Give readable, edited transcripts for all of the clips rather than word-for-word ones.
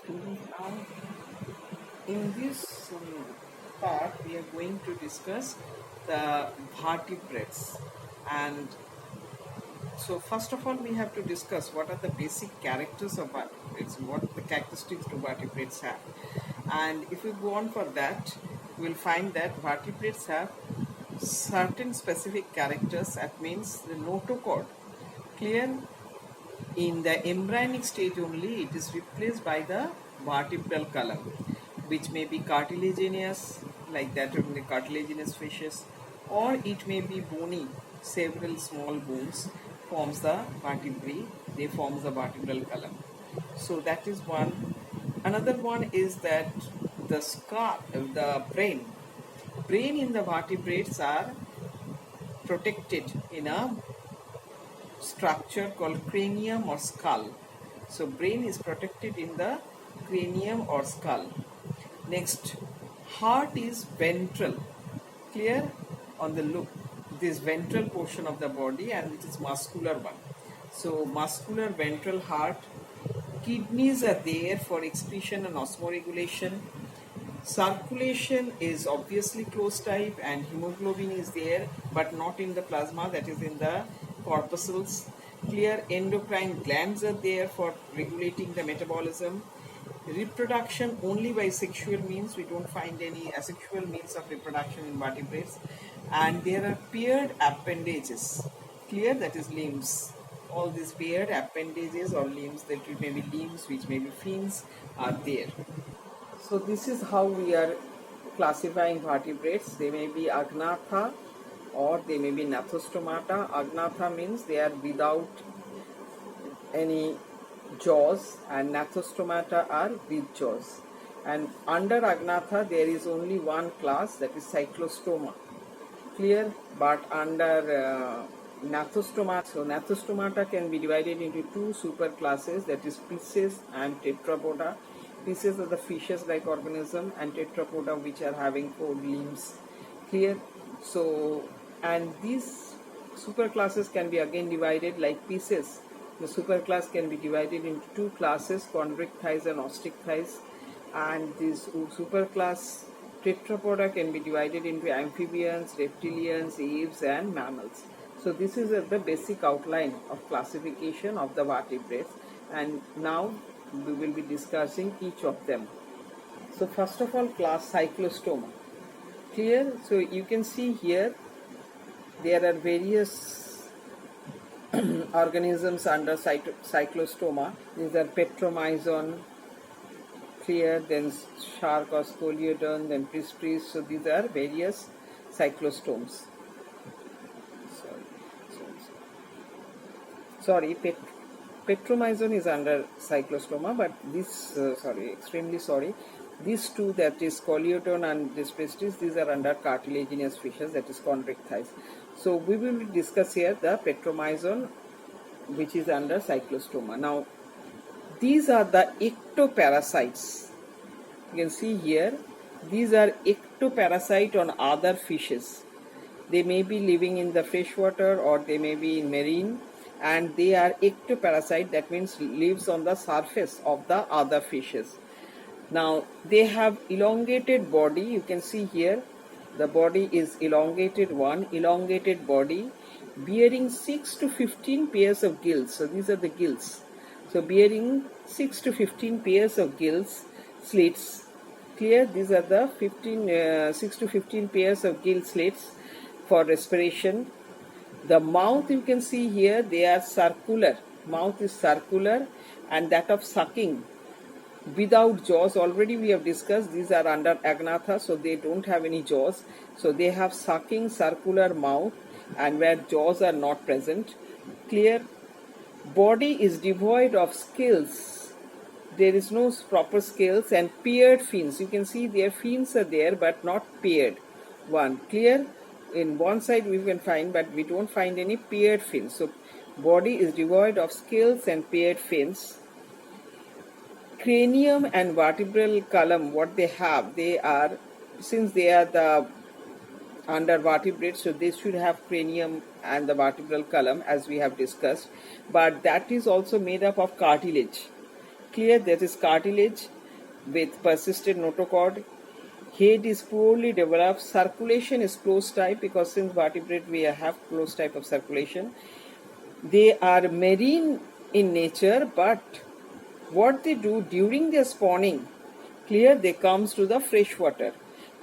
Now, in this part, we are going to discuss the vertebrates. And so, first of all, we have to discuss what are the basic characters of vertebrates, what the characteristics do vertebrates have. And if we go on for that, we'll find that vertebrates have certain specific characters. That means the notochord. Clear? In the embryonic stage only, it is replaced by the vertebral column, which may be cartilaginous, like that of the cartilaginous fishes, or it may be bony. Several small bones forms the vertebrae. They forms the vertebral column. So that is one. Another one is that the skull, the brain. Brain in the vertebrates are protected in a structure called cranium or skull. So brain is protected in the cranium or skull. Next, heart is ventral. Clear? On the look, this ventral portion of the body, and it is muscular one. So muscular ventral heart. Kidneys are there for excretion and osmoregulation. Circulation is obviously closed type, and hemoglobin is there, but not in the plasma, that is in the corpuscles. Clear? Endocrine glands are there for regulating the metabolism. Reproduction only by sexual means. We don't find any asexual means of reproduction in vertebrates. And there are paired appendages. Clear? That is limbs. All these paired appendages or limbs, that it may be limbs, which may be fins, are there. So this is how we are classifying vertebrates. They may be agnatha or they may be gnathostomata. Agnatha means they are without any jaws, and gnathostomata are with jaws. And under agnatha there is only one class, that is cyclostoma. Clear? But under gnathostomata, so gnathostomata can be divided into two super classes, that is Pisces and Tetrapoda. Pisces are the fishes-like organism, and Tetrapoda which are having 4 limbs. Clear? So, and these superclasses can be again divided like Pisces. The superclass can be divided into two classes, chondric thighs and ostrich thighs. And this superclass Tetrapoda can be divided into amphibians, reptilians, aves and mammals. So this is the basic outline of classification of the vertebrates, and now we will be discussing each of them. So first of all, class cyclostoma. Clear? So you can see here there are various organisms under cyclostoma. These are Petromyzon. Clear? Then shark or scoliodon, then Prispris. So these are various cyclostomes. Sorry, Petromyzon is under cyclostoma, but this, extremely sorry, these two, that is Scoliodon and Prispris, these are under cartilaginous fishes, that is chondric thighs. So we will discuss here the Petromyzon, which is under cyclostoma. Now, these are the ectoparasites. You can see here, these are ectoparasite on other fishes. They may be living in the freshwater or they may be in marine, and they are ectoparasite, that means lives on the surface of the other fishes. Now they have elongated body. You can see here the body is elongated one, elongated body, bearing 6 to 15 pairs of gills. So these are the gills. So bearing 6 to 15 pairs of gills, slits. Clear? These are the 6 to 15 pairs of gill slits for respiration. The mouth, you can see here, they are circular. Mouth is circular, and that of sucking without jaws. Already we have discussed these are under agnatha, so they don't have any jaws. So they have sucking circular mouth, and where jaws are not present. Clear? Body is devoid of scales. There is no proper scales, and paired fins. You can see their fins are there but not paired. One. Clear? In one side we can find, but we don't find any paired fins. So body is devoid of scales and paired fins. Cranium and vertebral column, what they have, they are, since they are the under vertebrates, so they should have cranium and the vertebral column, as we have discussed, but that is also made up of cartilage. Clear? That is cartilage, with persistent notochord. Head is poorly developed. Circulation is closed type, because since vertebrate we have closed type of circulation. They are marine in nature, but what they do during their spawning, clear, they comes to the fresh water.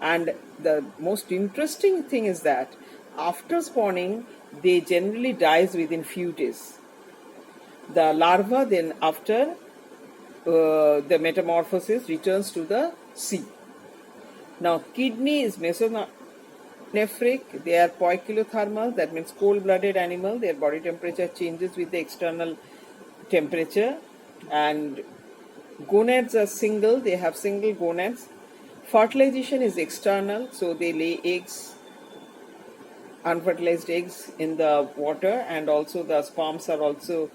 And the most interesting thing is that after spawning, they generally dies within few days. The larva then, after the metamorphosis, returns to the sea. Now, kidney is mesonephric. They are poikilothermal, that means cold-blooded animal. Their body temperature changes with the external temperature. And gonads are single, they have single gonads. Fertilization is external, so they lay eggs, unfertilized eggs in the water, and also the sperms are also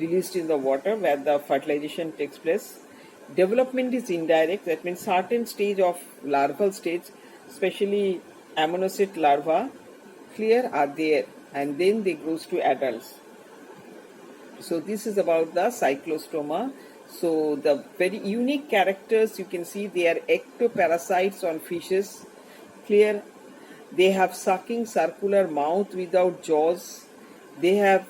released in the water where the fertilization takes place. Development is indirect, that means certain stage of larval stage, especially ammonocyte larva, clear, are there, and then they grows to adults. So this is about the cyclostoma. So the very unique characters, you can see they are ectoparasites on fishes, clear. They have sucking circular mouth without jaws. They have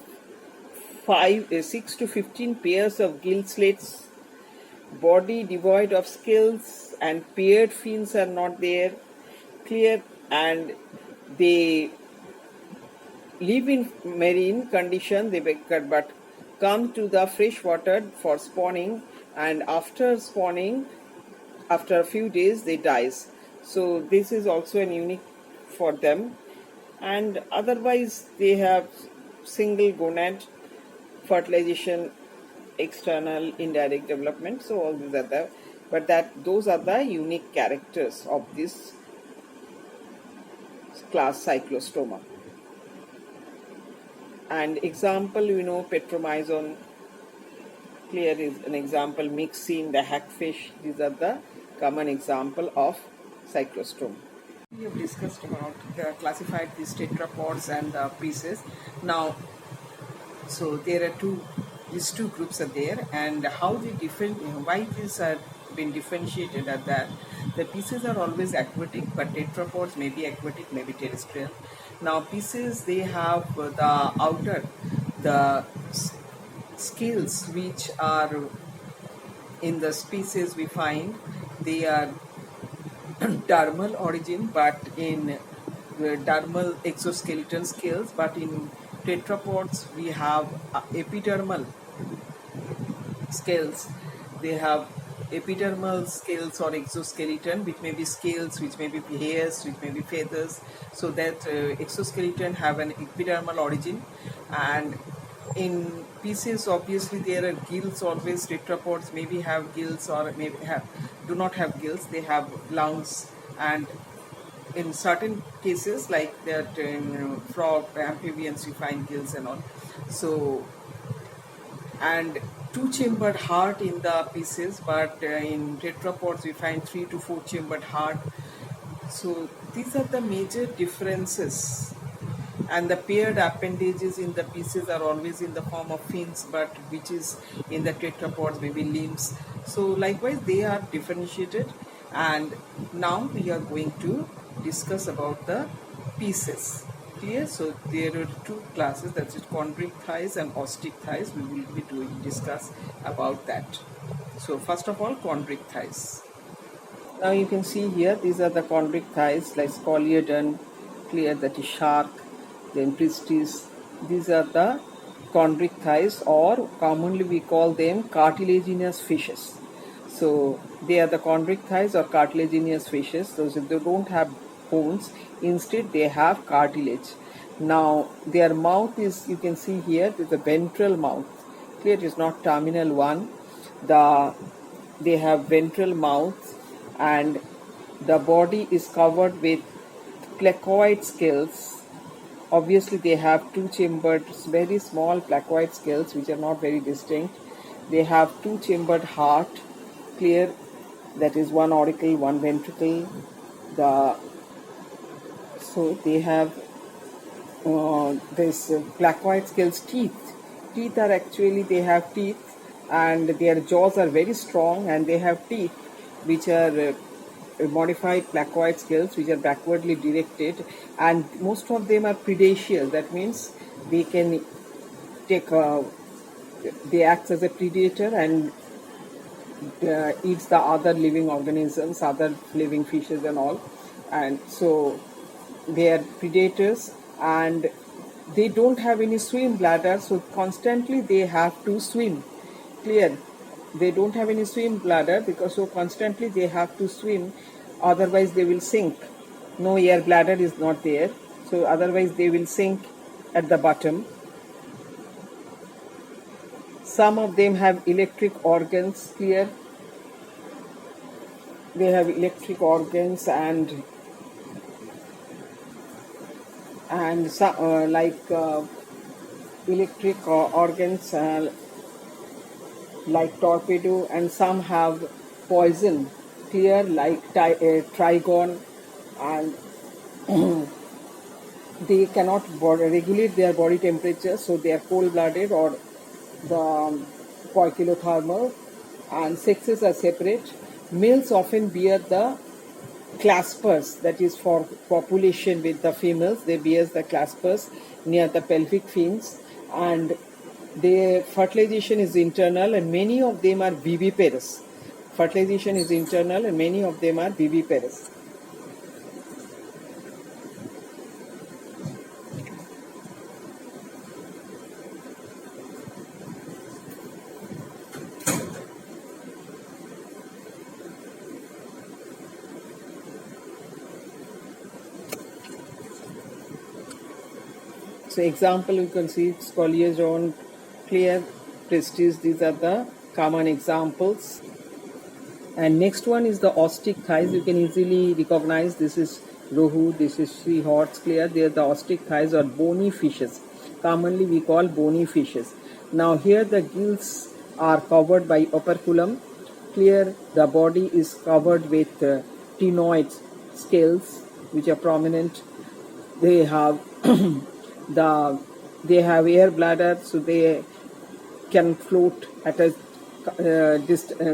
6 to 15 pairs of gill slits. Body devoid of scales, and paired fins are not there, clear. And they live in marine condition, but come to the fresh water for spawning, and after spawning, after a few days they dies. So this is also an unique for them. And otherwise they have single gonad, fertilization, external, indirect development. So all these are the, but those are the unique characters of this class cyclostoma. And example, Petromyzon, clear, is an example. Myxine, the hackfish, these are the common example of cyclostoma. We have discussed about classified these tetrapods and the pieces. Now, so there are these two groups are there, and how they why these are been differentiated are that the pieces are always aquatic, but tetrapods may be aquatic, may be terrestrial. Now, pieces, they have the scales which are in the species we find, they are dermal origin, but in dermal exoskeleton scales, but in tetrapods we have epidermal scales. They have epidermal scales or exoskeleton, which may be scales, which may be hairs, which may be feathers. So that exoskeleton have an epidermal origin. And in pieces, obviously there are gills always. Tetrapods maybe have gills, or maybe do not have gills. They have lungs, and in certain cases like that in frog, amphibians, you find gills and all. So, and two-chambered heart in the pieces, but in tetrapods we find 3 to 4 chambered heart. So these are the major differences. And the paired appendages in the pieces are always in the form of fins, but which is in the tetrapods maybe limbs. So likewise they are differentiated. And now we are going to discuss about the pieces. Clear? So there are two classes, that's it, chondric thighs and ostick thighs. We will be discuss about that. So first of all, chondric thighs. Now you can see here, these are the chondric thighs, like Scoliodon, clear, that is shark, then Pristis. These are the chondric thighs, or commonly we call them cartilaginous fishes. So they are the chondric thighs or cartilaginous fishes. So they don't have bones, instead they have cartilage. Now their mouth is, you can see here, it is a ventral mouth. Clear, it is not terminal one. They have ventral mouth, and the body is covered with placoid scales. Obviously they have two-chambered, very small placoid scales which are not very distinct. They have two-chambered heart, clear, that is one auricle, one ventricle. So they have this placoid scales. Teeth are actually, they have teeth, and their jaws are very strong, and they have teeth which are modified placoid scales, which are backwardly directed, and most of them are predaceous. That means they can take they act as a predator and eats the other living organisms, other living fishes and all. And so they are predators, and they don't have any swim bladder, so constantly they have to swim. Clear? They don't have any swim bladder, because so constantly they have to swim, otherwise they will sink. No air bladder is not there, so otherwise they will sink at the bottom. Some of them have electric organs. Clear? They have electric organs, and some electric organs like torpedo, and some have poison. Clear? Like trigon, and they cannot regulate their body temperature, so they are cold-blooded or the poikilothermal, and sexes are separate. Males often bear the claspers, that is for population with the females, they bear the claspers near the pelvic fins, and their fertilization is internal, and many of them are viviparous. Fertilization is internal, and many of them are viviparous. So example, you can see Scolioson, Clear, Prestige, these are the common examples. And next one is the ostick thighs. You can easily recognize this is rohu, this is seahorse. Clear? They are the ostick thighs, or bony fishes. Commonly we call bony fishes. Now here the gills are covered by operculum. Clear? The body is covered with ctenoid scales, which are prominent. They have they have air bladder, so they can float at a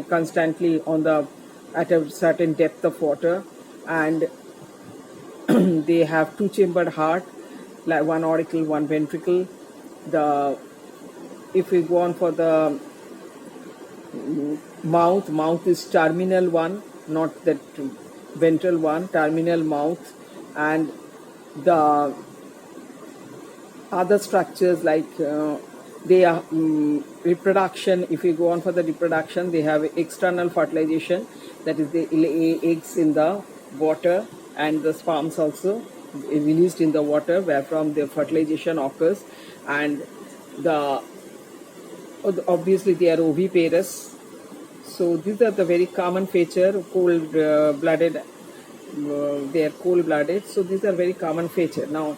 constantly on the at a certain depth of water, and they have two-chambered heart, like one auricle, one ventricle. If we go on for the mouth is terminal one, not that ventral one, terminal mouth, and the other structures like they are reproduction. If we go on for the reproduction, they have external fertilization, that is they lay eggs in the water, and the sperms also released in the water, where from the fertilization occurs, and obviously they are oviparous. So these are the very common feature, cold-blooded. They are cold-blooded. So these are very common feature. Now,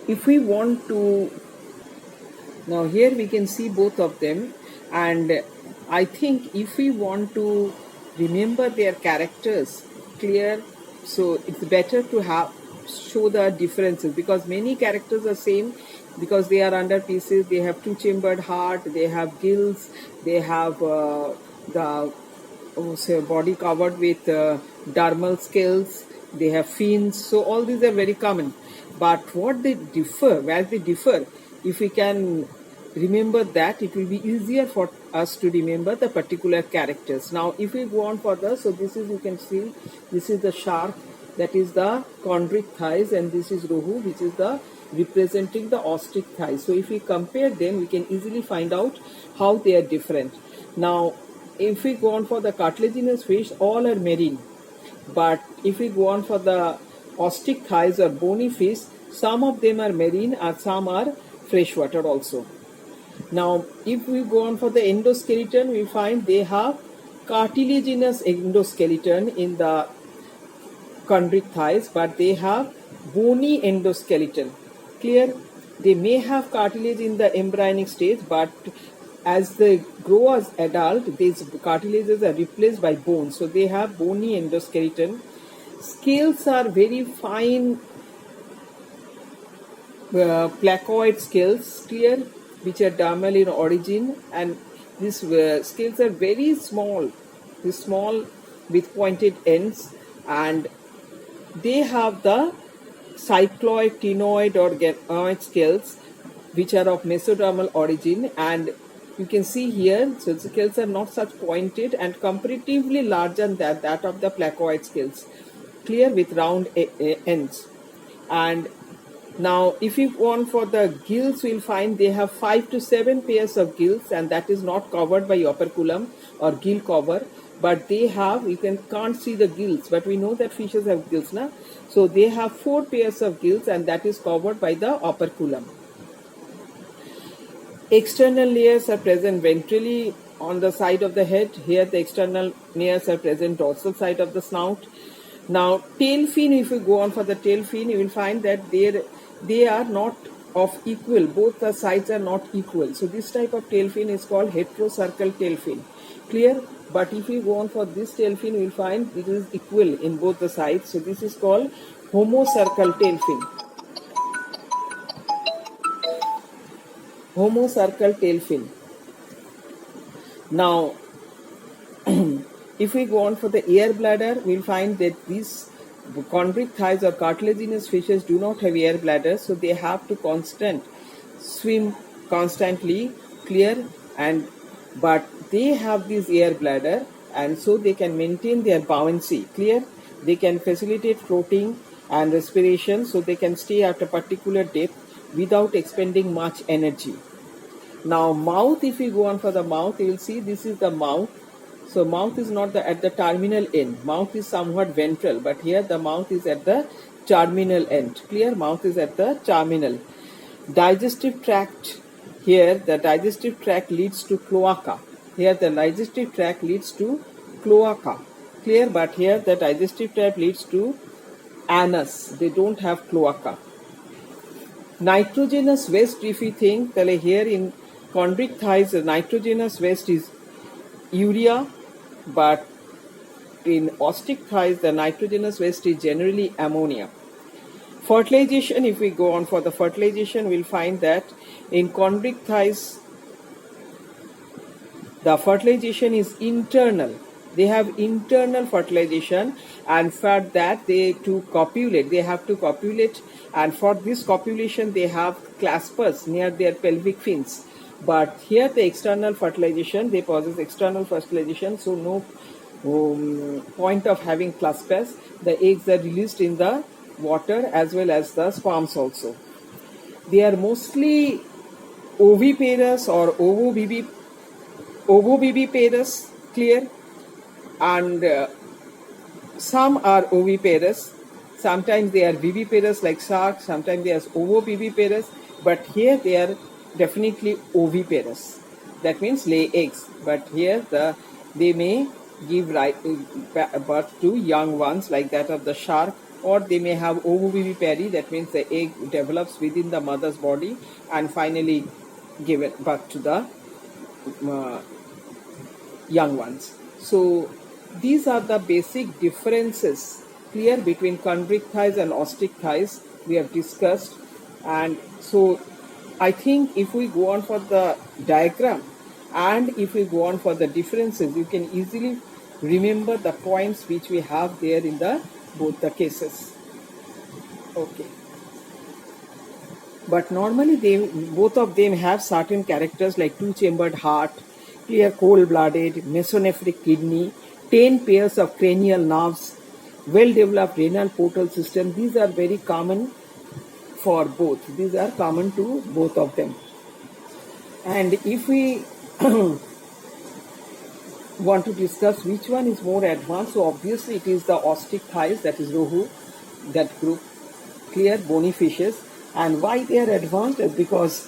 if we want to, now here we can see both of them, and I think if we want to remember their characters, clear, so it's better to show the differences, because many characters are same, because they are under pieces. They have two-chambered heart, they have gills, they have the body covered with dermal scales, they have fins. So all these are very common. But where they differ, if we can remember that, it will be easier for us to remember the particular characters. Now, if we go on further, so this is, you can see, this is the shark, that is the chondric thighs, and this is rohu, which is the representing the ostick thighs. So if we compare them, we can easily find out how they are different. Now, if we go on for the cartilaginous fish, all are marine. But if we go on for the ostick thighs or bony fish, some of them are marine and some are freshwater also. Now, if we go on for the endoskeleton, we find they have cartilaginous endoskeleton in the chondric thighs, but they have bony endoskeleton. Clear? They may have cartilage in the embryonic stage, but as they grow as adult, these cartilages are replaced by bones. So they have bony endoskeleton. Scales are very fine placoid scales, clear, which are dermal in origin, and these scales are very small, the small with pointed ends, and they have the cycloid, ctenoid or ganoid scales which are of mesodermal origin, and you can see here, so the scales are not such pointed and comparatively larger than that of the placoid scales, clear, with round ends. And now if you want for the gills, we'll find they have 5 to 7 pairs of gills, and that is not covered by operculum or gill cover, but they have, you can't see the gills, but we know that fishes have gills now. So they have 4 pairs of gills, and that is covered by the operculum. External layers are present ventrally on the side of the head. Here the external layers are present dorsal side of the snout. Now tail fin, if you go on for the tail fin, you will find that they are not of equal, both the sides are not equal. So this type of tail fin is called heterocercal tail fin. Clear? But if you go on for this tail fin, you will find it is equal in both the sides. So this is called homocercal tail fin. Homocercal tail fin. Now, if we go on for the air bladder, we'll find that these chondric thighs or cartilaginous fishes do not have air bladder, so they have to swim constantly, clear, but they have this air bladder, and so they can maintain their buoyancy, clear. They can facilitate floating and respiration, so they can stay at a particular depth without expending much energy. Now mouth, if we go on for the mouth, you will see this is the mouth. So mouth is not at the terminal end. Mouth is somewhat ventral, but here the mouth is at the terminal end. Clear? Mouth is at the terminal. Digestive tract, here the digestive tract leads to cloaca. Here the digestive tract leads to cloaca. Clear? But here the digestive tract leads to anus. They don't have cloaca. Nitrogenous waste, if you think, here in chondric thighs, the nitrogenous waste is urea, but in ostick thighs, the nitrogenous waste is generally ammonia. Fertilization, if we go on for the fertilization, we'll find that in chondric thighs, the fertilization is internal. They have internal fertilization, and for that they have to copulate, and for this copulation they have claspers near their pelvic fins. But here the external fertilization, they possess external fertilization, so no point of having claspers. The eggs are released in the water as well as the sperms also. They are mostly oviparous or ovoviviparous, clear, and some are oviparous. Sometimes they are viviparous like sharks, sometimes they are ovoviviparous, but here they are definitely oviparous. That means lay eggs, but here they may give birth to young ones like that of the shark, or they may have ovovivipary. That means the egg develops within the mother's body and finally give birth to the young ones. So these are the basic differences, clear, between chondric thighs and ostick thighs we have discussed. And so I think if we go on for the diagram and if we go on for the differences, you can easily remember the points which we have there in both the cases. Okay. But normally both of them have certain characters like two-chambered heart, clear cold-blooded, mesonephric kidney, 10 pairs of cranial nerves, well-developed renal portal system. These are very common for both. These are common to both of them. And if we want to discuss which one is more advanced, so obviously it is the ostick thighs, that is Rohu, that group, clear, bony fishes. And why they are advanced is because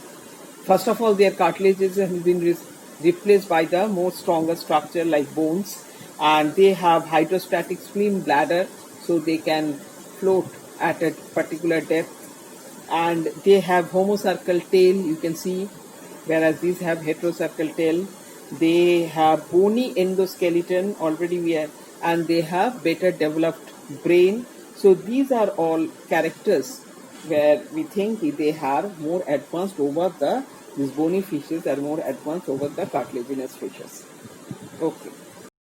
first of all their cartilages have been replaced by the more stronger structure like bones, and they have hydrostatic spleen bladder, so they can float at a particular depth, and they have homocercal tail, you can see, whereas these have heterocercal tail. They have bony endoskeleton, already we have, and they have better developed brain. So these are all characters where we think they are more advanced over these bony fishes are more advanced over the cartilaginous fishes. Okay.